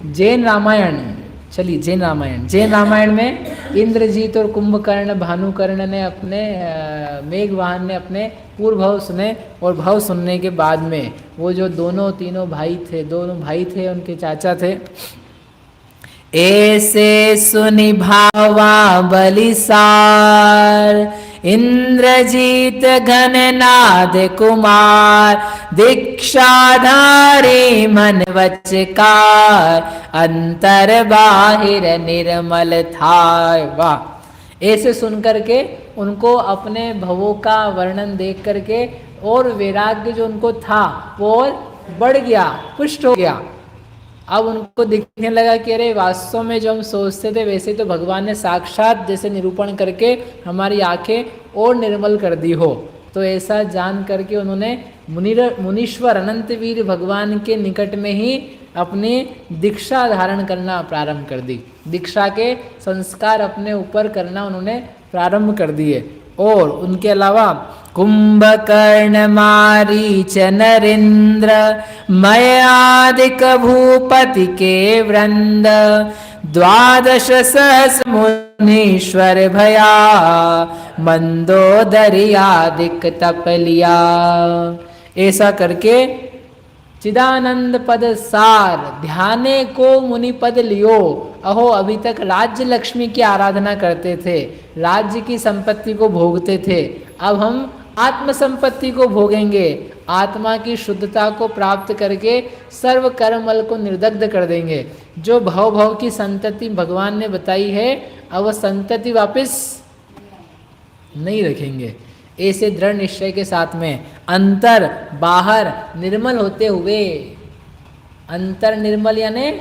जैन रामायण, चलिए जैन रामायण में इंद्रजीत और कुंभकर्ण भानुकर्ण ने अपने मेघवाहन ने अपने पूर्व भव सुने, और भव सुनने के बाद में वो जो दोनों भाई थे उनके चाचा थे, ऐसे सुनि भावा बलिसार, इंद्रजीत घननाद कुमार, दीक्षाधारी मन वचकार, अंतर बाहिर निर्मल था। वाह! ऐसे सुन करके उनको अपने भवों का वर्णन देख करके और वैराग्य जो उनको था वो और बढ़ गया, पुष्ट हो गया। अब उनको दिखने लगा कि अरे वास्तव में जो हम सोचते थे वैसे तो भगवान ने साक्षात जैसे निरूपण करके हमारी आंखें और निर्मल कर दी हो। तो ऐसा जान करके उन्होंने मुनीश्वर अनंतवीर भगवान के निकट में ही अपनी दीक्षा धारण करना प्रारंभ कर दी। दीक्षा के संस्कार अपने ऊपर करना उन्होंने प्रारंभ कर दिए। और उनके अलावा कुंभकर्ण मारीच नरेंद्र, मयादिक भूपति के वृंद, 12 सहस मुनीश्वर भया, मंदोदरियादिक तप लिया। ऐसा करके चिदानंद पद सार, ध्याने को मुनि पद लियो। अहो अभी तक राज्य लक्ष्मी की आराधना करते थे, राज्य की संपत्ति को भोगते थे, अब हम आत्म संपत्ति को भोगेंगे। आत्मा की शुद्धता को प्राप्त करके सर्व कर्मल को निर्दग्ध कर देंगे। जो भव की संतति भगवान ने बताई है, अब वह संतति वापस नहीं रखेंगे। ऐसे दृढ़ निश्चय के साथ में अंतर बाहर निर्मल होते हुए, अंतर निर्मल यानी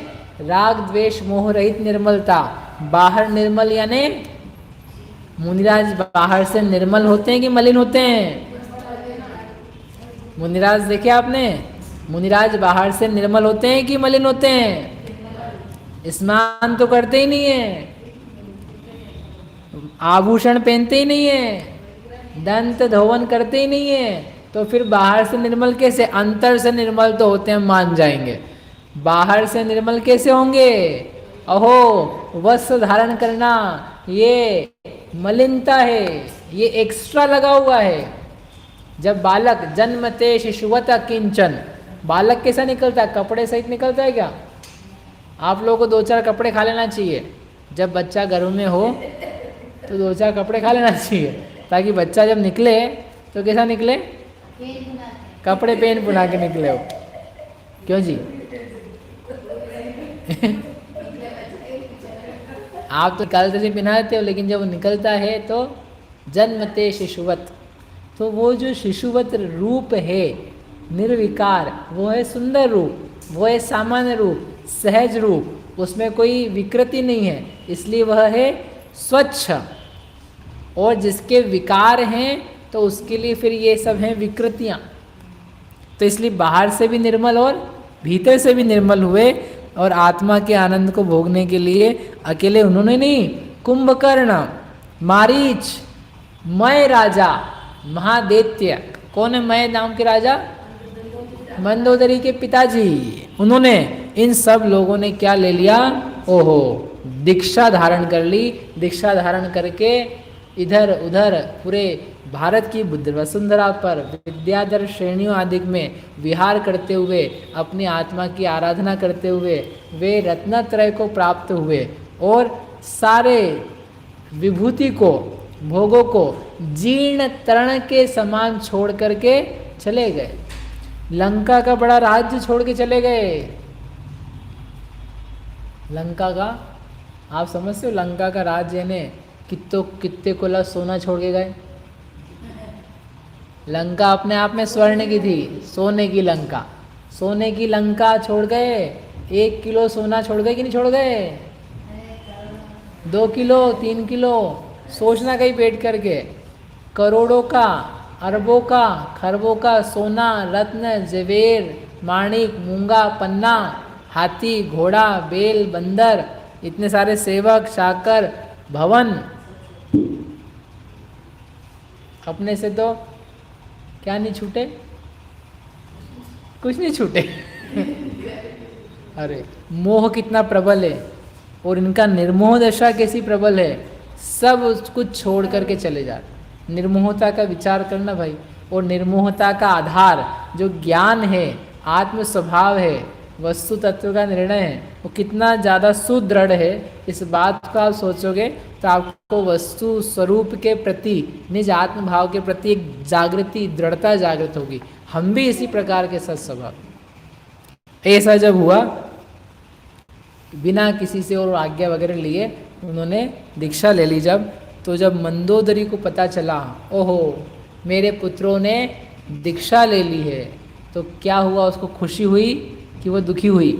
राग द्वेष मोह रहित निर्मलता, बाहर निर्मल यानी मुनिराज बाहर से निर्मल होते हैं कि मलिन होते हैं? मुनिराज देखे आपने, मुनिराज बाहर से निर्मल होते हैं कि मलिन होते हैं? स्नान तो करते ही नहीं है, आभूषण पहनते ही नहीं है, दंत धोवन करते ही नहीं है, तो फिर बाहर से निर्मल कैसे? अंतर से निर्मल तो होते हैं, मान जाएंगे, बाहर से निर्मल कैसे होंगे? अहो वस्त्र धारण करना ये मलिनता है, ये एक्स्ट्रा लगा हुआ है। जब बालक जन्मते शिशुवत किंचन, बालक कैसा निकलता है? कपड़े सहित निकलता है क्या? आप लोगों को 2-4 कपड़े खा लेना चाहिए। जब बच्चा गर्भ में हो तो 2-4 कपड़े खा लेना चाहिए, ताकि बच्चा जब निकले तो कैसा निकले? कपड़े पहन पुना के निकले हो। क्यों जी? आप तो निकालते से पहनाते हो, लेकिन जब वो निकलता है तो जन्मते शिशुवत, तो वो जो शिशुवत रूप है निर्विकार, वो है सुंदर रूप, वो है सामान्य रूप, सहज रूप, उसमें कोई विकृति नहीं है, इसलिए वह है स्वच्छ। और जिसके विकार हैं तो उसके लिए फिर ये सब हैं विकृतियाँ। तो इसलिए बाहर से भी निर्मल और भीतर से भी निर्मल हुए, और आत्मा के आनंद को भोगने के लिए अकेले उन्होंने नहीं, कुंभकर्ण, मारीच, मय राजा, महादैत्य, कौन है मय नाम के राजा? मंदोदरी के पिताजी, उन्होंने, इन सब लोगों ने क्या ले लिया? ओहो, दीक्षा धारण कर ली। दीक्षा धारण करके इधर उधर पूरे भारत की बुद्ध वसुंधरा पर विद्याधर श्रेणियों आदि में विहार करते हुए, अपनी आत्मा की आराधना करते हुए वे रत्नत्रय को प्राप्त हुए, और सारे विभूति को, भोगों को जीर्ण तरण के समान छोड़ करके चले गए। लंका का बड़ा राज्य छोड़ के चले गए। लंका का आप समझते हो? लंका का राज्य ने कितने कोला सोना छोड़ के गए। लंका अपने आप में स्वर्ण की थी, सोने की लंका, सोने की लंका छोड़ गए। 1 किलो सोना छोड़ गए कि नहीं छोड़ गए? 2 किलो, 3 किलो, सोचना कहीं बैठ करके, करोड़ों का, अरबों का, खरबों का सोना, रत्न, जवेर, माणिक, मूंगा, पन्ना, हाथी, घोड़ा, बैल, बंदर, इतने सारे सेवक, चाकर, भवन, अपने से तो क्या नहीं छूटे? कुछ नहीं छूटे। अरे मोह कितना प्रबल है और इनका निर्मोह दशा कैसी प्रबल है, सब कुछ छोड़ करके चले जाते। निर्मोहता का विचार करना भाई, और निर्मोहता का आधार जो ज्ञान है, आत्म स्वभाव है, वस्तु तत्व का निर्णय है, वो कितना ज़्यादा सुदृढ़ है। इस बात को आप सोचोगे तो आपको वस्तु स्वरूप के प्रति, निज आत्म भाव के प्रति एक जागृति, दृढ़ता जागृत होगी। हम भी इसी प्रकार के सत स्वभाव। ऐसा जब हुआ, बिना किसी से और आज्ञा वगैरह लिए उन्होंने दीक्षा ले ली जब, तो जब मंदोदरी को पता चला, ओहो मेरे पुत्रों ने दीक्षा ले ली है, तो क्या हुआ, उसको खुशी हुई कि वो दुखी हुई?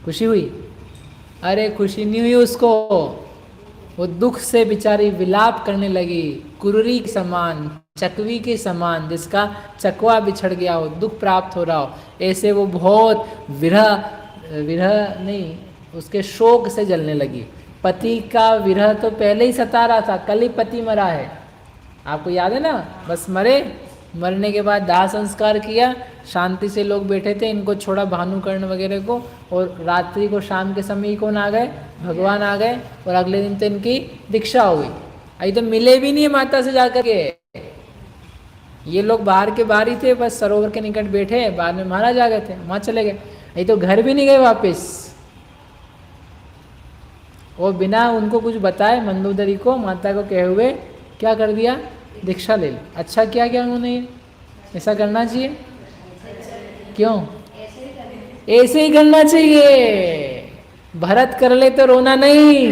खुशी हुई? अरे खुशी नहीं हुई उसको, वो दुख से बेचारी विलाप करने लगी, कुररी के समान, चकवी के समान, जिसका चकवा बिछड़ गया हो, दुख प्राप्त हो रहा हो, ऐसे वो बहुत विरह नहीं, उसके शोक से जलने लगी। पति का विरह तो पहले ही सता रहा था, कल ही पति मरा है, आपको याद है ना, बस मरने के बाद दाह संस्कार किया, शांति से लोग बैठे थे, इनको छोड़ा भानुकर्ण वगैरह को, और रात्रि को शाम के समय कौन आ गए? भगवान आ गए, और अगले दिन तो इनकी दीक्षा हो गई। अभी तो मिले भी नहीं माता से जाकर के, ये लोग बाहर के बाहर ही थे, बस सरोवर के निकट बैठे, बाद में महाराज आ गए थे, वहाँ चले गए, अभी तो घर भी नहीं गए वापस। और बिना उनको कुछ बताए मंदोदरी को, माता को कहे हुए क्या कर दिया? दीक्षा ले ली। अच्छा क्या क्या उन्होंने, ऐसा करना चाहिए? क्यों? ऐसे ही करना चाहिए। भरत कर ले तो रोना नहीं।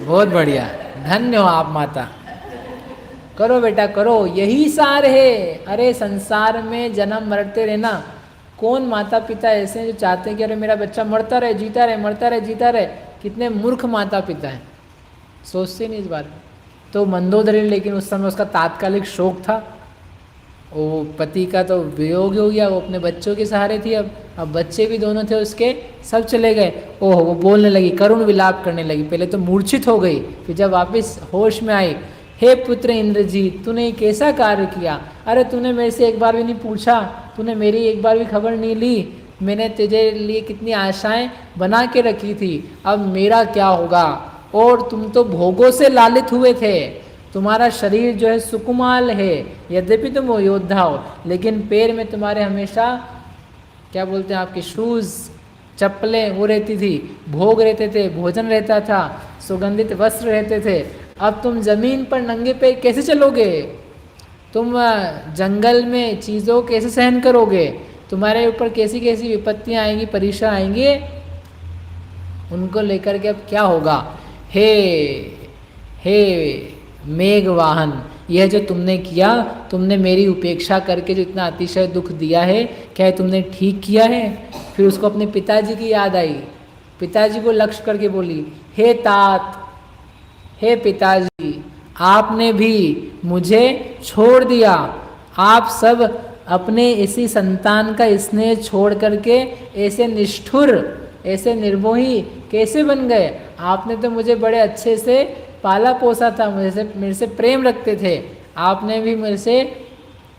बहुत बढ़िया, धन्य हो आप माता, करो बेटा करो, यही सार है। अरे संसार में जन्म मरते रहना, कौन माता पिता ऐसे हैं जो चाहते हैं कि अरे मेरा बच्चा मरता रहे जीता रहे, मरता रहे जीता रहे? कितने मूर्ख माता पिता हैं, सोचते नहीं इस बारे में। तो मंदोदरी, लेकिन उस समय उसका तात्कालिक शोक था, वो पति का तो वियोग हो गया, वो अपने बच्चों के सहारे थी। अब बच्चे भी दोनों थे उसके, सब चले गए। ओह, वो बोलने लगी, करुण विलाप करने लगी, पहले तो मूर्छित हो गई, फिर जब वापस होश में आई, हे पुत्र इंद्रजीत, तूने कैसा कार्य किया? अरे तूने मेरे से एक बार भी नहीं पूछा, तूने मेरी एक बार भी खबर नहीं ली, मैंने तुझे लिए कितनी आशाएं बना के रखी थी, अब मेरा क्या होगा? और तुम तो भोगों से लालित हुए थे, तुम्हारा शरीर जो है सुकुमाल है, यद्यपि तुम योद्धा हो, लेकिन पैर में तुम्हारे हमेशा क्या बोलते हैं आपके शूज़, चप्पलें वो रहती थी, भोग रहते थे, भोजन रहता था, सुगंधित वस्त्र रहते थे। अब तुम जमीन पर नंगे पैर कैसे चलोगे? तुम जंगल में चीज़ों कैसे सहन करोगे? तुम्हारे ऊपर कैसी कैसी विपत्तियाँ आएंगी, परीक्षा आएंगी, उनको लेकर के अब क्या होगा? हे मेघ वाहन, यह जो तुमने किया, तुमने मेरी उपेक्षा करके जो इतना अतिशय दुख दिया है, क्या तुमने ठीक किया है? फिर उसको अपने पिताजी की याद आई, पिताजी को लक्ष्य करके बोली, हे तात, हे पिताजी, आपने भी मुझे छोड़ दिया, आप सब अपने इसी संतान का स्नेह छोड़ करके ऐसे निष्ठुर, ऐसे निर्मोही कैसे बन गए? आपने तो मुझे बड़े अच्छे से पाला पोसा था, मेरे से प्रेम रखते थे, आपने भी मेरे से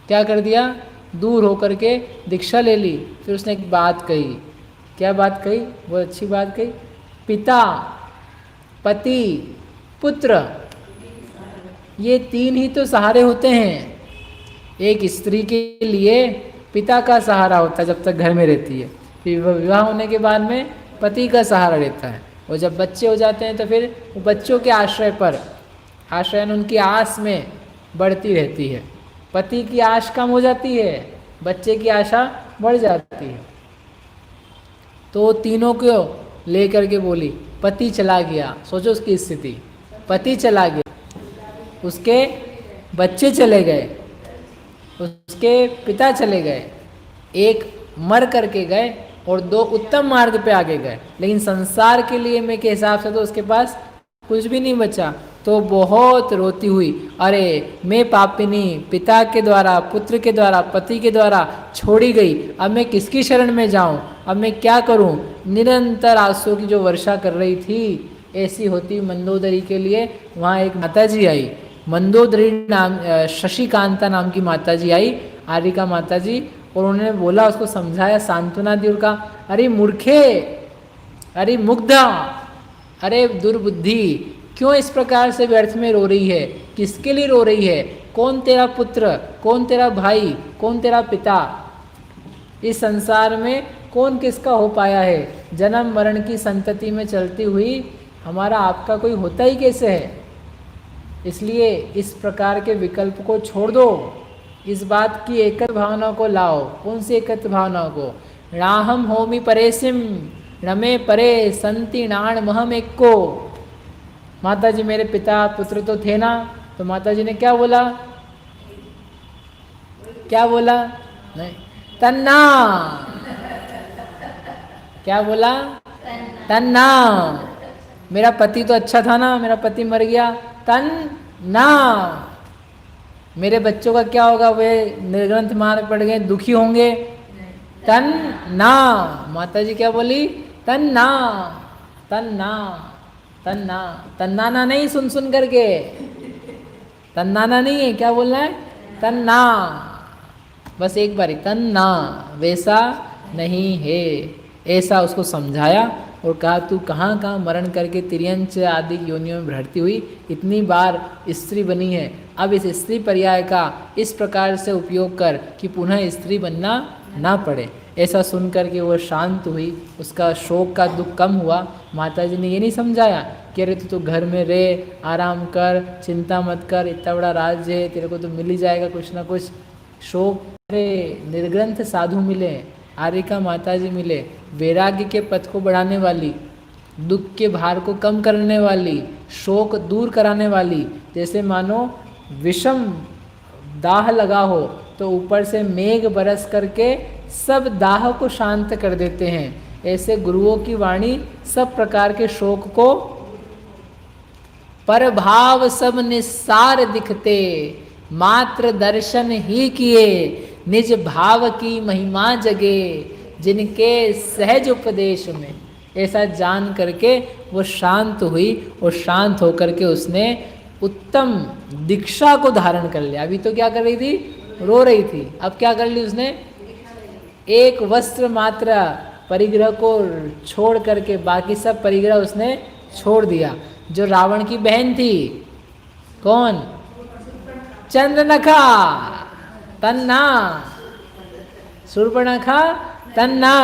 क्या कर दिया? दूर होकर के दीक्षा ले ली। फिर उसने एक बात कही, क्या बात कही? बहुत अच्छी बात कही, पिता, पति, पुत्र, ये तीन ही तो सहारे होते हैं। एक स्त्री के लिए पिता का सहारा होता है जब तक घर में रहती है, फिर विवाह होने के बाद में पति का सहारा रहता है, और जब बच्चे हो जाते हैं तो फिर वो बच्चों के आश्रय पर, आश्रय उनकी आस में बढ़ती रहती है। पति की आश कम हो जाती है, बच्चे की आशा बढ़ जाती है। तो तीनों को लेकर के बोली, पति चला गया, सोचो उसकी स्थिति, पति चला गया, उसके बच्चे चले गए, उसके पिता चले गए, एक मर करके गए और दो उत्तम मार्ग पे आगे गए, लेकिन संसार के लिए मैं के हिसाब से तो उसके पास कुछ भी नहीं बचा। तो बहुत रोती हुई, अरे मैं पापिनी, पिता के द्वारा, पुत्र के द्वारा, पति के द्वारा छोड़ी गई, अब मैं किसकी शरण में जाऊं, अब मैं क्या करूं? निरंतर आंसू की जो वर्षा कर रही थी, ऐसी होती मंदोदरी के लिए वहाँ एक माताजी आई, मंदोदरी नाम शशिकांता नाम की माता जी आई, आरिका माता जी, और उन्होंने बोला, उसको समझाया, सांत्वना दी और कहा, अरे मूर्खे, अरे मुग्धा, अरे दुर्बुद्धि, क्यों इस प्रकार से व्यर्थ में रो रही है? किसके लिए रो रही है? कौन तेरा पुत्र, कौन तेरा भाई, कौन तेरा पिता? इस संसार में कौन किसका हो पाया है? जन्म मरण की संतति में चलती हुई हमारा आपका कोई होता ही कैसे है? इसलिए इस प्रकार के विकल्प को छोड़ दो, इस बात की एकत्र भावना को लाओ। कौन सी एकत्र भावना को? राहम होमी परेसिम रमे परे संति नाण महम एक को। माता जी मेरे पिता पुत्र तो थे ना, तो माता जी ने क्या बोला? क्या बोला? नहीं, तन्ना। क्या बोला? तन्ना। मेरा पति तो अच्छा था ना, मेरा पति मर गया, तन्ना। मेरे बच्चों का क्या होगा? वे निर्ग्रंथ मार्ग पड़ गए, दुखी होंगे, तन्ना। माता जी क्या बोली? तन्ना, तन्ना, तन्ना। तन्नाना नहीं, सुन सुन करके, तन्नाना नहीं है, क्या बोलना है? तन्ना। बस एक बारी, तन्ना, वैसा नहीं है, ऐसा उसको समझाया और कहा, तू कहाँ कहाँ मरण करके तिर्यंच आदि योनियों में भ्रमती हुई, इतनी बार स्त्री बनी है, अब इस स्त्री पर्याय का इस प्रकार से उपयोग कर कि पुनः स्त्री बनना ना पड़े। ऐसा सुन करके वो शांत हुई, उसका शोक का दुख कम हुआ। माता जी ने ये नहीं समझाया कि अरे तू तो घर में रह, आराम कर, चिंता मत कर, इतना बड़ा राज्य है, तेरे को तो मिल ही जाएगा कुछ ना कुछ। शोक, अरे निर्ग्रंथ साधु मिले, आरिका माता जी मिले, वैराग्य के पथ को बढ़ाने वाली, दुख के भार को कम करने वाली, शोक दूर कराने वाली। जैसे मानो विषम दाह लगा हो तो ऊपर से मेघ बरस करके सब दाह को शांत कर देते हैं, ऐसे गुरुओं की वाणी सब प्रकार के शोक को पर भाव सब निस्सार दिखते, मात्र दर्शन ही किए, निज भाव की महिमा जगे, जिनके सहज उपदेश में। ऐसा जान करके वो शांत हुई और शांत होकर के उसने उत्तम दीक्षा को धारण कर लिया। अभी तो क्या कर रही थी? रो रही थी। अब क्या कर ली उसने? एक वस्त्र मात्र परिग्रह को छोड़ करके बाकी सब परिग्रह उसने छोड़ दिया। जो रावण की बहन थी, कौन? चंद्रनखा, तन्ना, शूर्पणखा, तन्ना,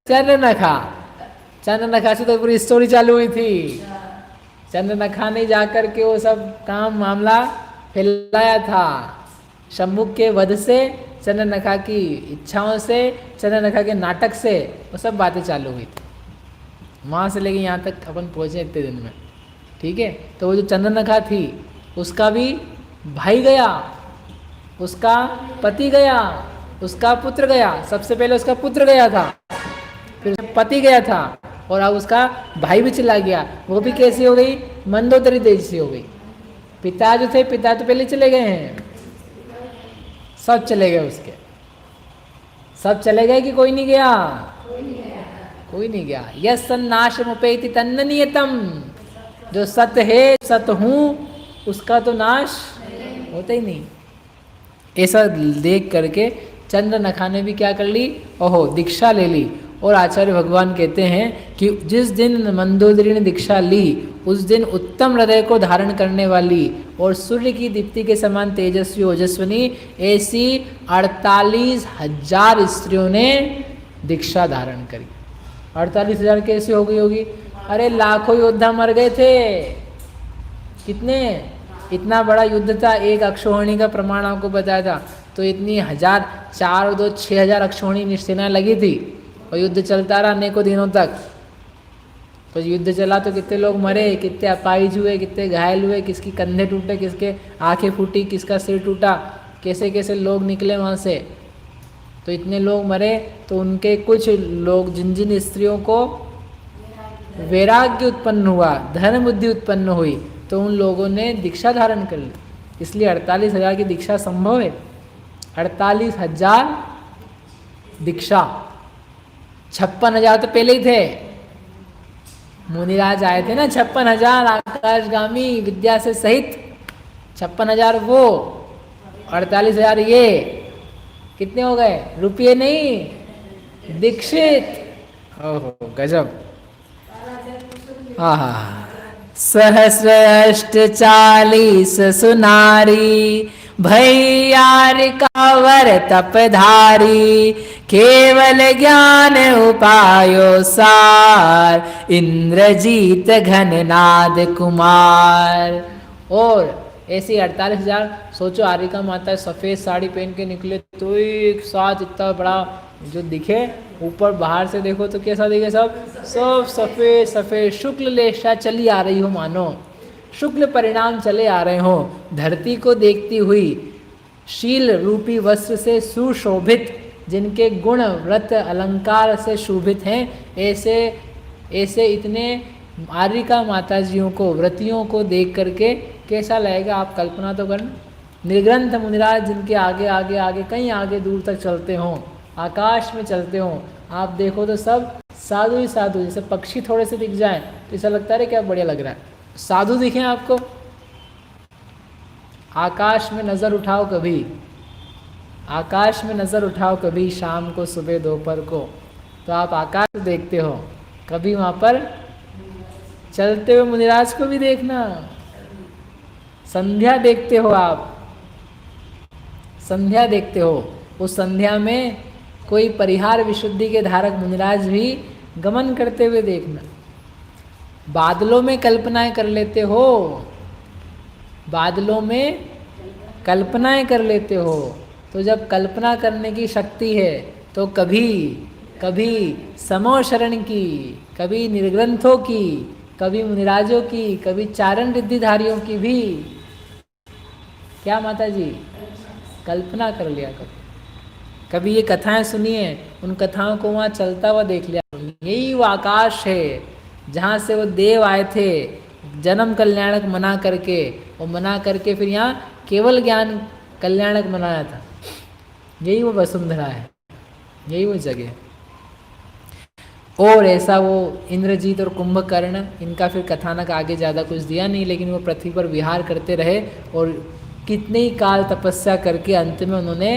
चंद्रनखा। चंद्रनखा से तो पूरी स्टोरी चालू हुई थी। चंद्रनखा ने जाकर के वो सब काम मामला फैलाया था। शंभुक के वध से, चंद्रनखा की इच्छाओं से, चंद्रनखा के नाटक से वो सब बातें चालू हुई थी। वहाँ से लेके यहाँ तक अपन पहुँचे इतने दिन में, ठीक है। तो वो जो चंद्रनखा थी उसका भी भाई गया, उसका पति गया, उसका पुत्र गया। सबसे पहले उसका पुत्र गया था, फिर पति गया था, और अब उसका भाई भी चला गया। वो भी कैसी हो गई? मंदोदरी देश से हो गई। पिता जो थे, पिता तो पहले चले गए हैं, सब चले गए उसके। सब चले गए कि कोई नहीं गया? कोई नहीं गया। यस सन्नाशम उपेति तन्न नियतम। जो सत है, सत हूँ, उसका तो नाश होता ही नहीं। ऐसा देख करके चंद्रनखा ने भी क्या कर ली? ओहो, दीक्षा ले ली। और आचार्य भगवान कहते हैं कि जिस दिन मंदोदरी ने दीक्षा ली, उस दिन उत्तम हृदय को धारण करने वाली और सूर्य की दीप्ति के समान तेजस्वी ओजस्विनी ऐसी 48,000 स्त्रियों ने दीक्षा धारण करी। 48,000 कैसे हो गई होगी? अरे लाखों योद्धा मर गए थे। कितने? इतना बड़ा युद्ध था। एक अक्षौहिणी का प्रमाण आपको बताया था। तो इतनी 1,000, 4 और 2 6,000 अक्षौहिणी सेना लगी थी और युद्ध चलता रहा अनेकों दिनों तक। तो युद्ध चला तो कितने लोग मरे, कितने अपाहिज हुए, कितने घायल हुए, किसकी कंधे टूटे, किसके आंखें फूटी, किसका सिर टूटा, कैसे कैसे लोग निकले वहाँ से। तो इतने लोग मरे। तो उनके कुछ लोग, जिन जिन स्त्रियों को वैराग्य उत्पन्न हुआ, धर्म बुद्धि उत्पन्न हुई, तो उन लोगों ने दीक्षा धारण कर ली। इसलिए 48,000 की दीक्षा संभव है। 48,000 दीक्षा। 56,000 तो पहले ही थे। मुनिराज आए थे ना 56,000 आकाशगामी विद्या से सहित, 56,000 वो, 48,000 ये, कितने हो गए? रुपये नहीं, दीक्षित। ओहो गजब। हाँ हाँ। सहस्र अष्ट 40 सुनारी, भैयार कावर तपधारी, केवल ज्ञान उपायो सार, इंद्रजीत घननाद कुमार। और ऐसे 48,000, सोचो आरिका माता सफ़ेद साड़ी पहन के निकले तो एक साथ इतना बड़ा जो दिखे, ऊपर बाहर से देखो तो कैसा दिखे? सब सफ़ेद सफ़ेद, शुक्ल लेशा चली आ रही हो, मानो शुक्ल परिणाम चले आ रहे हो, धरती को देखती हुई, शील रूपी वस्त्र से सुशोभित, जिनके गुण व्रत अलंकार से शोभित हैं, ऐसे ऐसे इतने आरिका माताजियों को, व्रतियों को देख करके कैसा लगेगा? आप कल्पना तो करना। निर्ग्रंथ मुनिराज जिनके आगे आगे आगे कहीं आगे दूर तक चलते हों, आकाश में चलते हों, आप देखो तो सब साधु ही साधु, जैसे पक्षी थोड़े से दिख जाए तो ऐसा लगता है क्या बढ़िया लग रहा है, साधु दिखें आपको। आकाश में नज़र उठाओ कभी, आकाश में नज़र उठाओ कभी, शाम को सुबह दोपहर को, तो आप आकाश देखते हो, कभी वहाँ पर चलते हुए मुनिराज को भी देखना। संध्या देखते हो आप, संध्या देखते हो, उस संध्या में कोई परिहार विशुद्धि के धारक मुनिराज भी गमन करते हुए देखना। बादलों में कल्पनाएं कर लेते हो, बादलों में कल्पनाएं कर लेते हो, तो जब कल्पना करने की शक्ति है तो कभी कभी समो शरण की, कभी निर्ग्रंथों की, कभी मुनिराजों की, कभी चारण रिद्धिधारियों की भी क्या माता जी कल्पना कर लिया करो। कभी ये कथाएं सुनिए, उन कथाओं को वहाँ चलता हुआ देख लिया। यही वो आकाश है जहाँ से वो देव आए थे जन्म कल्याणक मना करके, और मना करके फिर यहाँ केवल ज्ञान कल्याणक मनाया था। यही वो वसुंधरा है, यही वो जगह। और ऐसा वो इंद्रजीत और कुंभकर्ण, इनका फिर कथानक आगे ज़्यादा कुछ दिया नहीं, लेकिन वो पृथ्वी पर विहार करते रहे और कितने ही काल तपस्या करके अंत में उन्होंने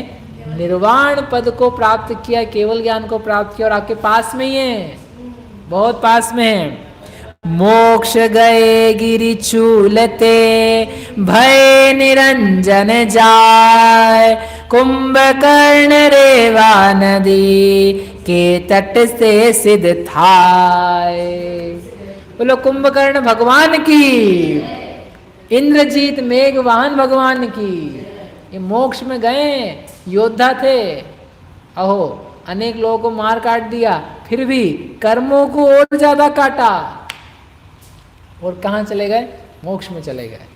निर्वाण पद को प्राप्त किया, केवल ज्ञान को प्राप्त किया, और आपके पास में ही है, बहुत पास में है। मोक्ष गए गिरि चूलते, भय निरंजन जाय, कुंभकर्ण रेवा नदी के तट से सिद्ध थाय। बोलो कुंभकर्ण भगवान की, इंद्रजीत मेघवाहन भगवान की। ये मोक्ष में गए, योद्धा थे, अहो अनेक लोगों को मार काट दिया, फिर भी कर्मों को और ज्यादा काटा, और कहाँ चले गए? मोक्ष में चले गए।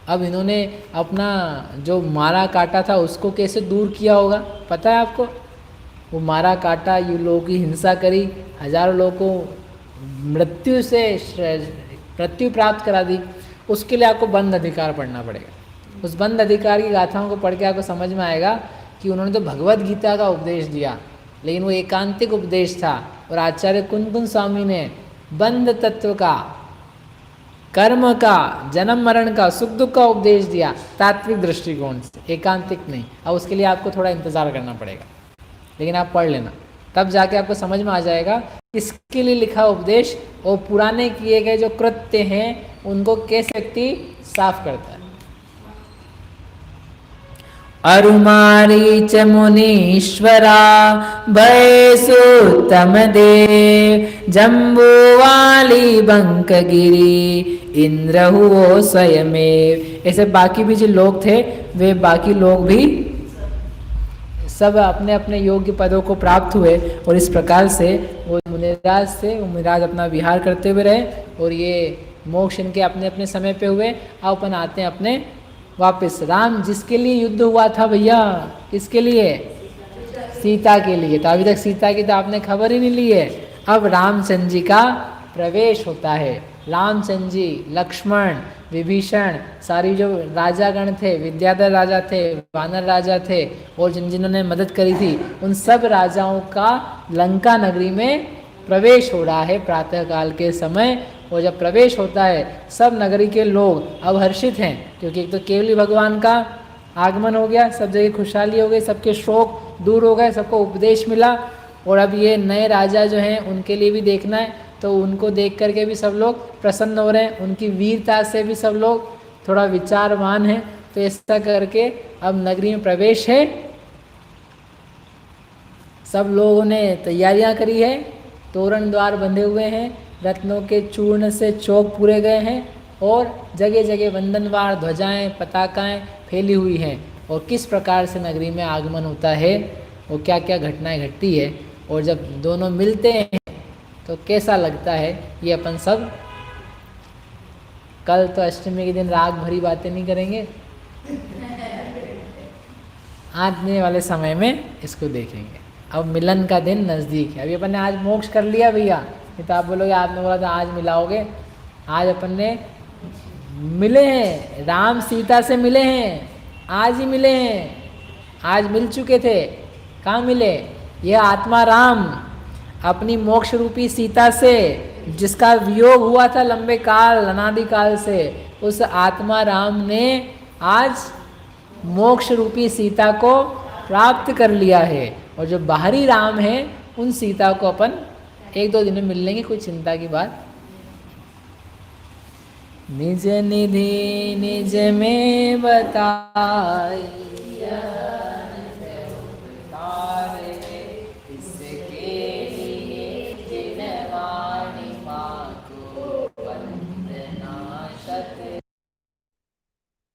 अब इन्होंने अपना जो मारा काटा था उसको कैसे दूर किया होगा, पता है आपको? वो मारा काटा, ये लोगों की हिंसा करी, हजारों लोगों को मृत्यु से मृत्यु प्राप्त करा दी, उसके लिए आपको बंद अधिकार पढ़ना पड़ेगा। उस बंद अधिकार की गाथाओं को पढ़ के आपको समझ में आएगा कि उन्होंने तो भगवत गीता का उपदेश दिया, लेकिन वो एकांतिक उपदेश था, और आचार्य कुंदकुंद स्वामी ने बंध तत्व का, कर्म का, जन्म मरण का, सुख दुख का उपदेश दिया तात्विक दृष्टिकोण से, एकांतिक नहीं। अब उसके लिए आपको थोड़ा इंतजार करना पड़ेगा, लेकिन आप पढ़ लेना, तब जाके आपको समझ में आ जाएगा किसके लिए लिखा उपदेश, और पुराने किए गए जो कृत्य हैं उनको कैसे व्यक्ति साफ करता है। अरुमारीच मुनीश्वरा भय सुतम देव, जम्बुवाली बंक गिरी इंद्र हुओ स्वयमेव। ऐसे बाकी भी जो लोग थे, वे बाकी लोग भी सब अपने अपने योग्य पदों को प्राप्त हुए, और इस प्रकार से वो मुनिराज से, वो मुनिराज अपना विहार करते हुए रहे, और ये मोक्ष इनके अपने अपने समय पे हुए। अब अपन आते हैं अपने वापस। राम जिसके लिए युद्ध हुआ था भैया, किसके लिए? सीता के लिए। तो अभी तक सीता की तो आपने खबर ही नहीं ली है। अब रामचंद्र जी का प्रवेश होता है। रामचंद्र जी, लक्ष्मण, विभीषण, सारी जो राजागण थे, विद्याधर राजा थे, वानर राजा थे, और जिन्होंने मदद करी थी, उन सब राजाओं का लंका नगरी में प्रवेश हो रहा है प्रातः काल के समय। और जब प्रवेश होता है सब नगरी के लोग अब हर्षित हैं, क्योंकि एक तो केवली भगवान का आगमन हो गया, सब जगह खुशहाली हो गई, सबके शोक दूर हो गए, सबको उपदेश मिला। और अब ये नए राजा जो हैं उनके लिए भी देखना है, तो उनको देख करके भी सब लोग प्रसन्न हो रहे हैं, उनकी वीरता से भी सब लोग थोड़ा विचारवान हैं। तो ऐसा करके अब नगरी में प्रवेश है, सब लोगों ने तैयारियां करी है, तोरण द्वार बंधे हुए हैं, रत्नों के चूर्ण से चौक पूरे गए हैं और जगह जगह वंदनवार ध्वजाएं पताकाएं फैली हुई हैं। और किस प्रकार से नगरी में आगमन होता है और क्या क्या घटनाएं घटती है और जब दोनों मिलते हैं तो कैसा लगता है, ये अपन सब कल तो अष्टमी के दिन राग भरी बातें नहीं करेंगे, आने वाले समय में इसको देखेंगे। अब मिलन का दिन नज़दीक है। अभी अपन ने आज मोक्ष कर लिया भैया, नहीं तो आप बोलोगे आपने बोला था आज मिलाओगे। आज अपन ने मिले हैं, राम सीता से मिले हैं, आज ही मिले हैं, आज मिल चुके थे। कहाँ मिले? यह आत्मा राम अपनी मोक्ष रूपी सीता से, जिसका वियोग हुआ था लंबे काल अनादि काल से, उस आत्मा राम ने आज मोक्ष रूपी सीता को प्राप्त कर लिया है। और जो बाहरी राम है उन सीता को अपन 1-2 दिन में मिल लेंगे, कोई चिंता की बात। निज निधि निज में बताई